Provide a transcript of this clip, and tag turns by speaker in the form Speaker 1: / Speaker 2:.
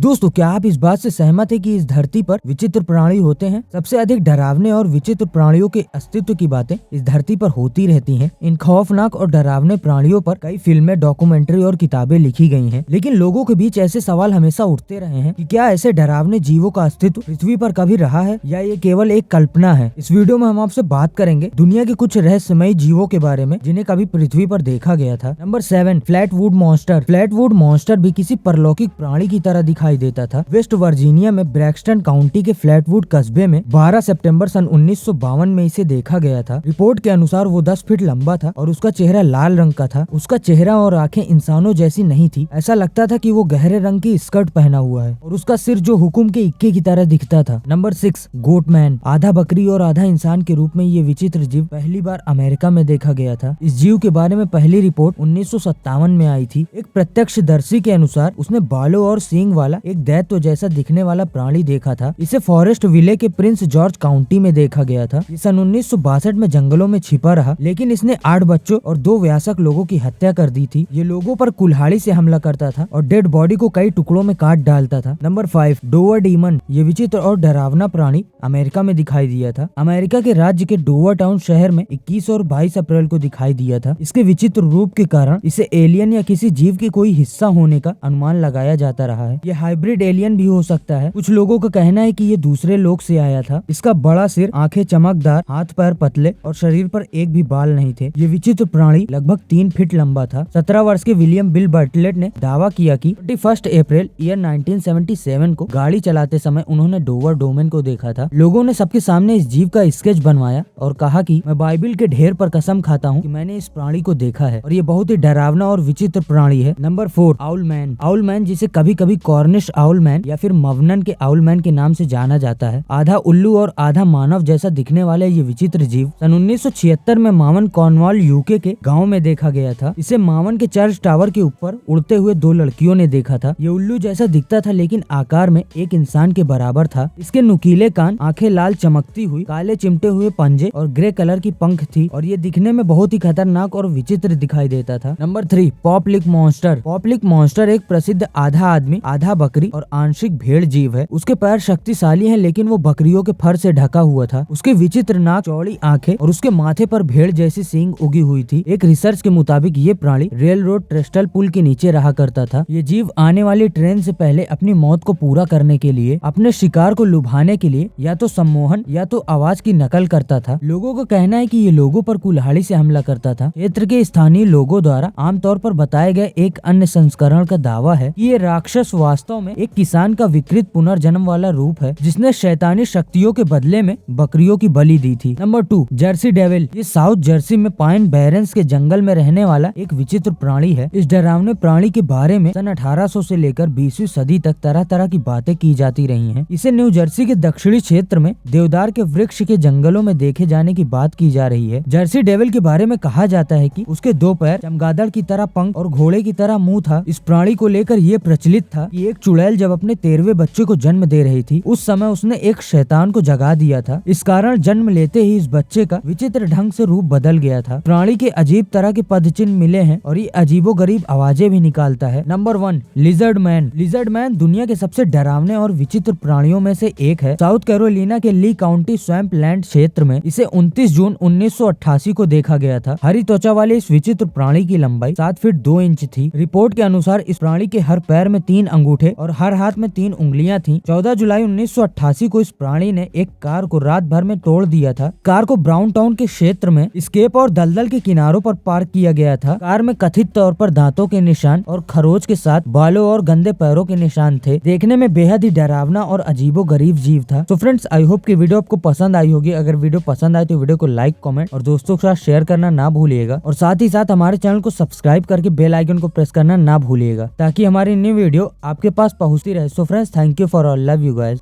Speaker 1: दोस्तों, क्या आप इस बात से सहमत है कि इस धरती पर विचित्र प्राणी होते हैं? सबसे अधिक डरावने और विचित्र प्राणियों के अस्तित्व की बातें इस धरती पर होती रहती हैं। इन खौफनाक और डरावने प्राणियों पर कई फिल्में, डॉक्यूमेंट्री और किताबें लिखी गई हैं। लेकिन लोगों के बीच ऐसे सवाल हमेशा उठते रहे हैं कि क्या ऐसे डरावने जीवों का अस्तित्व पृथ्वी पर कभी रहा है या ये केवल एक कल्पना है। इस वीडियो में हम आपसे बात करेंगे दुनिया के कुछ रहस्यमयी जीवों के बारे में जिन्हें कभी पृथ्वी पर देखा गया था। Number 7, Flatwood monster. Flatwood monster भी किसी परलौकिक प्राणी की तरह दिखाई देता था। वेस्ट वर्जीनिया में ब्रैक्सटन काउंटी के फ्लैटवुड कस्बे में 12 सितंबर सन 1952 में इसे देखा गया था। रिपोर्ट के अनुसार वो 10 फीट लंबा था और उसका चेहरा लाल रंग का था। उसका चेहरा और आंखें इंसानों जैसी नहीं थी। ऐसा लगता था कि वो गहरे रंग की स्कर्ट पहना हुआ है और उसका सिर जो हुकुम के इक्के की तरह दिखता था। Number 6, goatman. आधा बकरी और आधा इंसान के रूप में ये विचित्र जीव पहली बार अमेरिका में देखा गया था। इस जीव के बारे में पहली रिपोर्ट 1957 में आई थी। एक प्रत्यक्षदर्शी के अनुसार उसने बालों और सींग वाला एक दैत्य जैसा दिखने वाला प्राणी देखा था। इसे फॉरेस्ट विले के प्रिंस जॉर्ज काउंटी में देखा गया था। ये सन 1962 में जंगलों में छिपा रहा, लेकिन इसने 8 बच्चों और 2 वयस्क लोगों की हत्या कर दी थी। ये लोगों पर कुल्हाड़ी से हमला करता था और डेड बॉडी को कई टुकड़ों में काट डालता था। Number 5, Dover demon. ये विचित्र और डरावना प्राणी अमेरिका में दिखाई दिया था। अमेरिका के राज्य के डोवर टाउन शहर में 21 और 22 अप्रैल को दिखाई दिया था। इसके विचित्र रूप के कारण इसे एलियन या किसी जीव के कोई हिस्सा होने का अनुमान लगाया जाता रहा है। ये हाइब्रिड एलियन भी हो सकता है। कुछ लोगों का कहना है कि ये दूसरे लोक से आया था। इसका बड़ा सिर, आंखें चमकदार, हाथ पैर पतले और शरीर पर एक भी बाल नहीं थे। ये विचित्र प्राणी लगभग 3 फीट लंबा था। 17 वर्ष के विलियम बिल बर्टलेट ने दावा किया कि 21 अप्रैल ईयर 1977 को गाड़ी चलाते समय उन्होंने डोवर डोमेन को देखा था। लोगों ने सबके सामने इस जीव का स्केच बनवाया और कहा कि मैं बाइबिल के ढेर पर कसम खाता हूँ कि मैंने इस प्राणी को देखा है और ये बहुत ही डरावना और विचित्र प्राणी है। नंबर 4, आउलमैन। आउलमैन, जिसे कभी कभी कॉर्निश आउलमैन या फिर मवनन के आउलमैन के नाम से जाना जाता है। आधा उल्लू और आधा मानव जैसा दिखने वाला ये विचित्र जीव सन 1976 में मावन, कॉर्नवाल, यूके के गांव में देखा गया था। इसे मावन के चर्च टावर के ऊपर उड़ते हुए 2 लड़कियों ने देखा था। ये उल्लू जैसा दिखता था, लेकिन आकार में एक इंसान के बराबर था। इसके नुकीले कान, आंखें लाल चमकती हुई, काले चिमटे हुए पंजे और ग्रे कलर की पंख थी और ये दिखने में बहुत ही खतरनाक और विचित्र दिखाई देता था। Number 3, Pope Lick monster. Pope Lick monster एक प्रसिद्ध आधा आदमी आधा बकरी और आंशिक भेड़ जीव है। उसके पैर शक्तिशाली हैं, लेकिन वो बकरियों के फर से ढका हुआ था। उसके विचित्र नाक, चौड़ी आंखें और उसके माथे पर भेड़ जैसी सींग उगी हुई थी। एक रिसर्च के मुताबिक ये प्राणी रेल रोड ट्रेस्टल पुल के नीचे रहा करता था। ये जीव आने वाली ट्रेन से पहले अपनी मौत को पूरा करने के लिए, अपने शिकार को लुभाने के लिए या तो सम्मोहन या तो आवाज की नकल करता था। लोगों का कहना है कि ये लोगों पर कुल्हाड़ी से हमला करता था। क्षेत्र के स्थानीय लोगों द्वारा आमतौर पर बताए गए एक अन्य संस्करण का दावा है कि ये राक्षस वास्तव में एक किसान का विकृत पुनर्जन्म वाला रूप है, जिसने शैतानी शक्तियों के बदले में बकरियों की बलि दी थी। Number 2, Jersey devil. ये साउथ जर्सी में पाइन बैरन्स के जंगल में रहने वाला एक विचित्र प्राणी है। इस डरावने प्राणी के बारे में सन 1800 से लेकर 20वीं सदी तक तरह तरह की बातें की जाती रही हैं। इसे न्यू जर्सी के दक्षिणी क्षेत्र में देवदार के वृक्ष के जंगलों में देखे जाने की बात की जा रही है। जर्सी डेविल के बारे में कहा जाता है कि उसके 2 पैर, चमगादड़ की तरह पंख और घोड़े की तरह मुंह था। इस प्राणी को लेकर ये प्रचलित था कि एक चुड़ैल जब अपने 13वें बच्चे को जन्म दे रही थी, उस समय उसने एक शैतान को जगा दिया था। इस कारण जन्म लेते ही इस बच्चे का विचित्र ढंग से रूप बदल गया था। प्राणी के अजीब तरह के पदचिन्ह मिले हैं और ये अजीबो गरीब आवाजें भी निकालता है। Number 1, lizard man. Lizard man दुनिया के सबसे डरावने और विचित्र प्राणियों में से एक है। साउथ कैरोलिना के ली काउंटी स्वैम्प लैंड क्षेत्र में इसे 29 जून 1988 को देखा गया था। हरी त्वचा वाले इस विचित्र प्राणी की लंबाई 7 फीट 2 इंच थी। रिपोर्ट के अनुसार इस प्राणी के हर पैर में 3 अंगूठे और हर हाथ में 3 उंगलियां थीं। 14 जुलाई 1988 को इस प्राणी ने एक कार को रात भर में तोड़ दिया था। कार को ब्राउन टाउन के क्षेत्र में स्केप और दलदल के किनारों पर पार्क किया गया था। कार में कथित तौर पर दांतों के निशान और खरोच के साथ बालों और गंदे पैरों के निशान थे। देखने में बेहद ही डरावना और अजीबो गरीब जीव था। तो फ्रेंड्स, आई होप कि वीडियो आपको पसंद आई होगी। अगर वीडियो पसंद आए तो वीडियो को लाइक, कमेंट और दोस्तों के साथ शेयर करना ना भूलिएगा और साथ ही साथ हमारे चैनल को सब्सक्राइब करके बेल आइकन को प्रेस करना ना भूलिएगा ताकि हमारी न्यू वीडियो आपके पास पहुंचती रहे। So friends, thank you for all, love you guys.